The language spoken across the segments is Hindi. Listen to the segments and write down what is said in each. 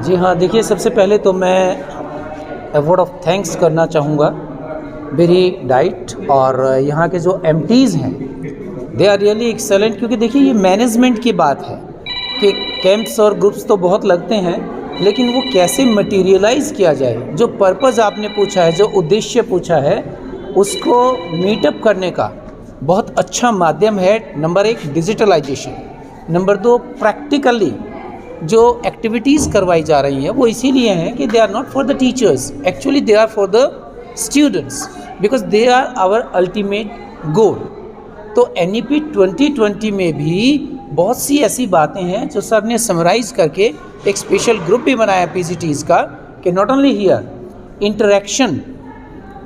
जी हाँ, देखिए सबसे पहले तो मैं वर्ड ऑफ थैंक्स करना चाहूँगा मेरी डाइट और यहाँ के जो एमटीज़ हैं, दे आर रियली एक्सेलेंट। क्योंकि देखिए ये मैनेजमेंट की बात है कि कैंप्स और ग्रुप्स तो बहुत लगते हैं, लेकिन वो कैसे मटेरियलाइज़ किया जाए। जो पर्पज़ आपने पूछा है, जो उद्देश्य पूछा है, उसको मीटअप करने का बहुत अच्छा माध्यम है। नंबर 1 डिजिटलाइजेशन, नंबर 2 प्रैक्टिकली जो एक्टिविटीज़ करवाई जा रही हैं वो इसीलिए हैं कि they are not for the teachers, actually they are for the students, because they are our ultimate goal. तो NEP 2020 में भी बहुत सी ऐसी बातें हैं जो सर ने समराइज़ करके एक स्पेशल ग्रुप भी बनाया PGTs का, कि नॉट ओनली हियर इंटरेक्शन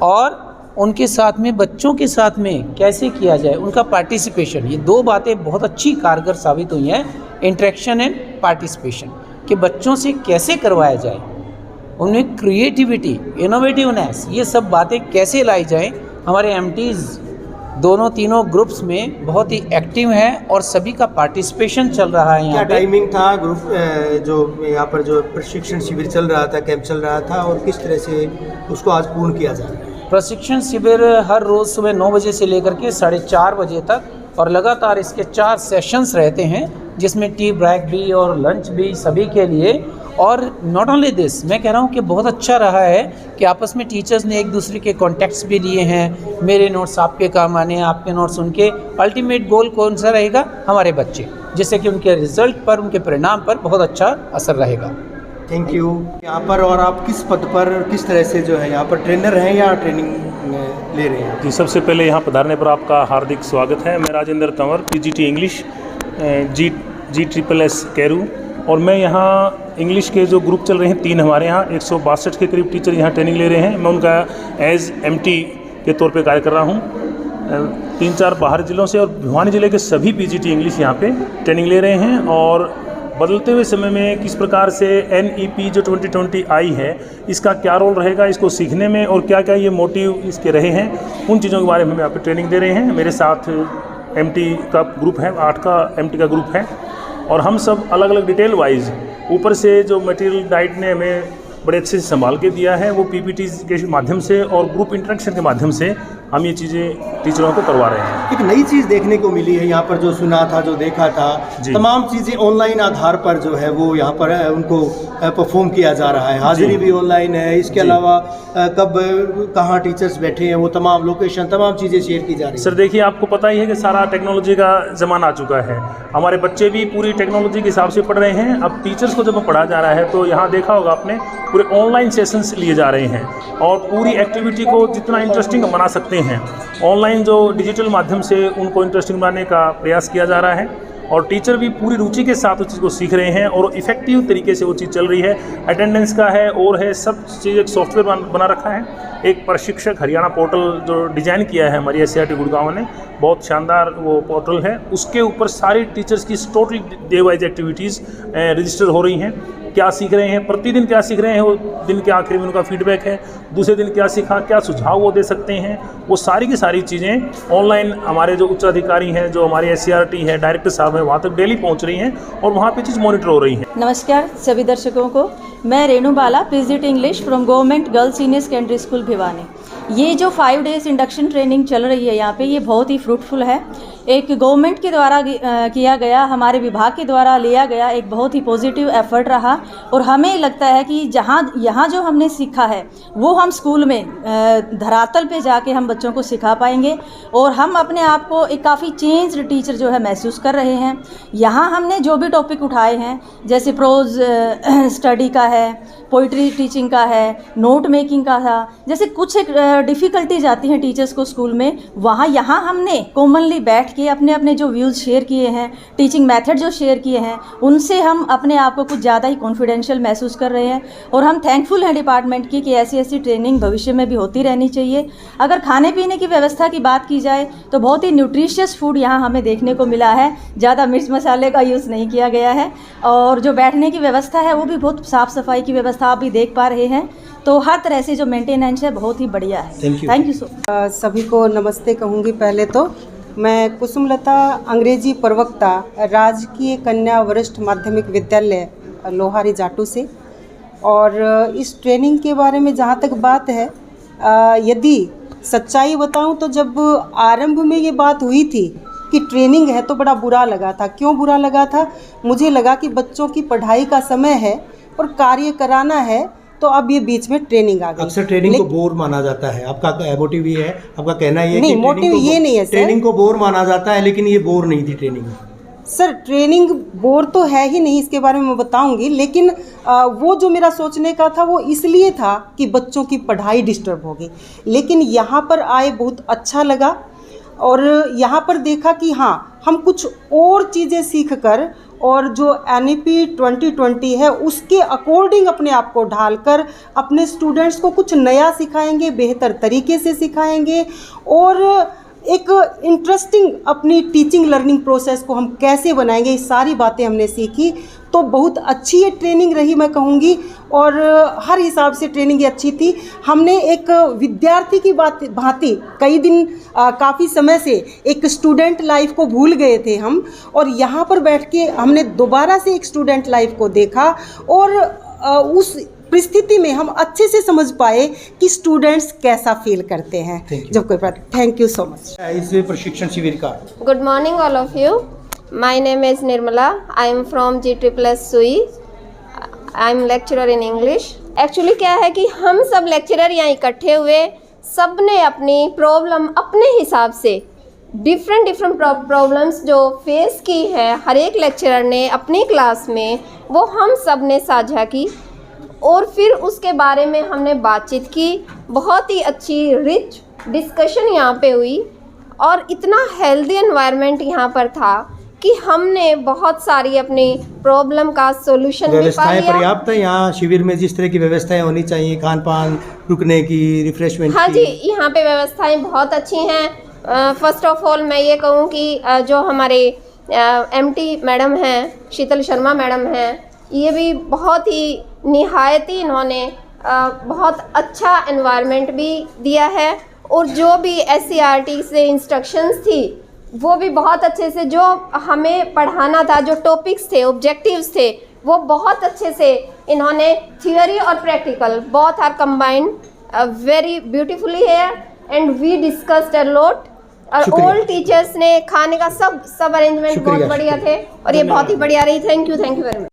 और उनके साथ में बच्चों के साथ में कैसे किया जाए, उनका पार्टिसिपेशन, ये दो बातें बहुत अच्छी कारगर साबित हुई हैं, इंटरेक्शन एंड पार्टिसिपेशन, कि बच्चों से कैसे करवाया जाए, उनमें क्रिएटिविटी, इनोवेटिवनेस, ये सब बातें कैसे लाई जाएं। हमारे MTs दोनों तीनों ग्रुप्स में बहुत ही एक्टिव हैं और सभी का पार्टिसिपेशन चल रहा है। क्या टाइमिंग था ग्रुप जो यहाँ पर जो प्रशिक्षण शिविर चल रहा था, कैंप चल रहा था, और किस तरह से उसको आज पूर्ण किया जा रहा है? प्रशिक्षण शिविर हर रोज़ सुबह 9 बजे से लेकर के 4:30 बजे तक, और लगातार इसके 4 सेशंस रहते हैं, जिसमें टी ब्रेक भी और लंच भी सभी के लिए। और नॉट ओनली दिस, मैं कह रहा हूँ कि बहुत अच्छा रहा है कि आपस में टीचर्स ने एक दूसरे के कॉन्टैक्ट्स भी लिए हैं, मेरे नोट्स आपके काम आने, आपके नोट्स उनके। अल्टीमेट गोल कौन सा रहेगा? हमारे बच्चे, जिससे कि उनके रिजल्ट पर, उनके परिणाम पर बहुत अच्छा असर रहेगा। Thank you. यहाँ पर और आप किस पद पर, किस तरह से जो है यहाँ पर ट्रेनर हैं या ट्रेनिंग ले रहे हैं? जी, सबसे पहले यहाँ पधारने पर आपका हार्दिक स्वागत है। मैं Rajendra Tanwar, PGT English GSSS Carew, और मैं यहाँ इंग्लिश के जो ग्रुप चल रहे हैं 3 हमारे यहाँ 162 के करीब टीचर यहाँ ट्रेनिंग ले रहे हैं। मैं उनका एज MT के तौर पे कार्य कर रहा हूँ। 3-4 बाहर ज़िलों से और भिवानी ज़िले के सभी PGT इंग्लिश यहाँ पे ट्रेनिंग ले रहे हैं। और बदलते हुए समय में किस प्रकार से NEP जो 2020 आई है, इसका क्या रोल रहेगा इसको सीखने में, और क्या क्या ये मोटिव इसके रहे हैं, उन चीज़ों के बारे में हम यहाँ पे ट्रेनिंग दे रहे हैं। मेरे साथ MT का ग्रुप है, 8 का MT का ग्रुप है, और हम सब अलग अलग डिटेल वाइज ऊपर से जो मटेरियल डाइट ने हमें बड़े अच्छे से संभाल के दिया है, वो PPTs के माध्यम से और ग्रुप इंटरेक्शन के माध्यम से हम ये चीज़ें टीचरों को करवा रहे हैं। एक नई चीज़ देखने को मिली है यहाँ पर, जो सुना था, जो देखा था, तमाम चीज़ें ऑनलाइन आधार पर जो है वो यहाँ पर उनको परफॉर्म किया जा रहा है। हाजिरी भी ऑनलाइन है, इसके अलावा कब कहाँ टीचर्स बैठे हैं, वो तमाम लोकेशन, तमाम चीज़ें शेयर की जा रही है। सर देखिए, आपको पता ही है कि सारा टेक्नोलॉजी का ज़माना आ चुका है, हमारे बच्चे भी पूरी टेक्नोलॉजी के हिसाब से पढ़ रहे हैं। अब टीचर्स को जब पढ़ा जा रहा है तो यहाँ देखा होगा आपने, पूरे ऑनलाइन सेशंस लिए जा रहे हैं, और पूरी एक्टिविटी को जितना इंटरेस्टिंग बना सकते हैं, ऑनलाइन जो डिजिटल माध्यम से उनको इंटरेस्टिंग बनाने का प्रयास किया जा रहा है, और टीचर भी पूरी रुचि के साथ उस चीज़ को सीख रहे हैं, और इफेक्टिव तरीके से वो चीज़ चल रही है। अटेंडेंस का है और है, सब चीज़ एक सॉफ्टवेयर बना रखा है। एक प्रशिक्षक हरियाणा पोर्टल जो डिज़ाइन किया है हमारी SCRT गुड़गांव ने, बहुत शानदार वो पोर्टल है, उसके ऊपर सारी टीचर्स की total day wise activities register हो रही हैं। क्या सीख रहे हैं, प्रतिदिन क्या सीख रहे हैं, वो दिन के आखिर में उनका फीडबैक है, दूसरे दिन क्या सीखा, क्या सुझाव वो दे सकते हैं, वो सारी की सारी चीज़ें ऑनलाइन हमारे जो उच्च अधिकारी हैं, जो हमारे SCRT है, डायरेक्टर साहब हैं, वहाँ तक डेली पहुँच रही हैं, और वहाँ पे चीज़ मॉनिटर हो रही हैं। नमस्कार सभी दर्शकों को, मैं रेणु बाला, PGT English from government girls senior secondary school Bhiwani. ये जो 5 डेज़ इंडक्शन ट्रेनिंग चल रही है यहाँ पे, ये बहुत ही फ्रूटफुल है। एक गवर्नमेंट के द्वारा किया गया, हमारे विभाग के द्वारा लिया गया एक बहुत ही पॉजिटिव एफर्ट रहा, और हमें लगता है कि यहाँ जो हमने सीखा है वो हम स्कूल में धरातल पे जाके हम बच्चों को सिखा पाएंगे, और हम अपने आप को एक काफ़ी चेंज्ड टीचर जो है महसूस कर रहे हैं। यहाँ हमने जो भी टॉपिक उठाए हैं, जैसे प्रोज स्टडी का है, पोइट्री टीचिंग का है, नोट मेकिंग का था, जैसे कुछ एक डिफ़िकल्टीज आती हैं टीचर्स को स्कूल में, यहाँ हमने कॉमनली बैठ के अपने अपने जो व्यूज़ शेयर किए हैं, टीचिंग मेथड जो शेयर किए हैं, उनसे हम अपने आप को कुछ ज़्यादा ही कॉन्फिडेंशियल महसूस कर रहे हैं। और हम थैंकफुल हैं डिपार्टमेंट की कि ऐसी ट्रेनिंग भविष्य में भी होती रहनी चाहिए। अगर खाने पीने की व्यवस्था की बात की जाए तो बहुत ही न्यूट्रिशियस फूड यहाँ हमें देखने को मिला है, ज़्यादा मिर्च मसाले का यूज़ नहीं किया गया है, और जो बैठने की व्यवस्था है वो भी बहुत साफ़ सफाई की व्यवस्था आप भी देख पा रहे हैं। तो हर तरह से जो मेंटेनेंस है बहुत ही बढ़िया है। Thank you so much. सभी को नमस्ते कहूँगी। पहले तो मैं कुसुमलता, अंग्रेजी प्रवक्ता, राजकीय कन्या वरिष्ठ माध्यमिक विद्यालय लोहारी जाटू से। और इस ट्रेनिंग के बारे में जहाँ तक बात है, यदि सच्चाई बताऊं तो जब आरंभ में ये बात हुई थी कि ट्रेनिंग है तो बड़ा बुरा लगा था। क्यों बुरा लगा था? मुझे लगा कि बच्चों की पढ़ाई का समय है और कार्य कराना है, तो अब ये बीच में ट्रेनिंग आ गई। अक्सर ट्रेनिंग को बोर माना जाता है, आपका मोटिव ये है, आपका कहना ये है नहीं, कि मोटिव ये नहीं है सर। ट्रेनिंग को बोर माना जाता है, लेकिन ये बोर नहीं थी ट्रेनिंग। सर ट्रेनिंग बोर तो है ही नहीं, इसके बारे में मैं बताऊंगी, लेकिन वो जो मेरा सोचने का था वो इसलिए था कि बच्चों की पढ़ाई डिस्टर्ब होगी। लेकिन यहाँ पर आए बहुत अच्छा लगा और यहाँ पर देखा कि हाँ, हम कुछ और चीज़ें सीख कर और जो NEP 2020 है उसके अकॉर्डिंग अपने आप को ढालकर अपने स्टूडेंट्स को कुछ नया सिखाएंगे, बेहतर तरीके से सिखाएंगे और एक इंटरेस्टिंग अपनी टीचिंग लर्निंग प्रोसेस को हम कैसे बनाएंगे, ये सारी बातें हमने सीखी। तो बहुत अच्छी ये ट्रेनिंग रही मैं कहूँगी, और हर हिसाब से ट्रेनिंग ये अच्छी थी। हमने एक विद्यार्थी की भांति कई दिन काफ़ी समय से एक स्टूडेंट लाइफ को भूल गए थे हम, और यहाँ पर बैठ के हमने दोबारा से एक स्टूडेंट लाइफ को देखा और उस परिस्थिति में हम अच्छे से समझ पाए कि स्टूडेंट्स कैसा फील करते हैं जब कोई बात। Thank you so much. इस प्रशिक्षण शिविर का Good morning all of you. My name is Nirmala. I am from GSS SUI. I am lecturer in English. Actually क्या है कि हम सब लेक्चरर यहाँ इकट्ठे हुए, सब ने अपनी प्रॉब्लम अपने हिसाब से डिफरेंट प्रॉब्लम्स जो फेस की है हर एक लेक्चरर ने अपनी क्लास में, वो हम सब ने साझा की और फिर उसके बारे में हमने बातचीत की। बहुत ही अच्छी रिच डिस्कशन यहाँ पे हुई और इतना हेल्दी एनवायरनमेंट यहाँ पर था कि हमने बहुत सारी अपनी प्रॉब्लम का सोल्यूशन भी पा व्यवस्थाएं लिया। पर्याप्त है यहाँ शिविर में? जिस तरह की व्यवस्थाएं होनी चाहिए, खान पान, रुकने की, रिफ्रेशमेंट हाँ की। जी, यहाँ पे व्यवस्थाएं बहुत अच्छी हैं। फर्स्ट ऑफ ऑल मैं ये कहूँ कि जो हमारे MT मैडम हैं, शीतल शर्मा मैडम हैं, ये भी बहुत ही निहायत ही इन्होंने बहुत अच्छा एनवायरनमेंट भी दिया है और जो भी SCERT से इंस्ट्रक्शंस थी वो भी बहुत अच्छे से, जो हमें पढ़ाना था, जो टॉपिक्स थे, ऑब्जेक्टिव्स थे, वो बहुत अच्छे से इन्होंने थियोरी और practical both are combined very beautifully here and we discussed a lot. और ऑल टीचर्स ने खाने का सब अरेंजमेंट बहुत बढ़िया थे और ये बहुत ही बढ़िया रही। Thank you very much.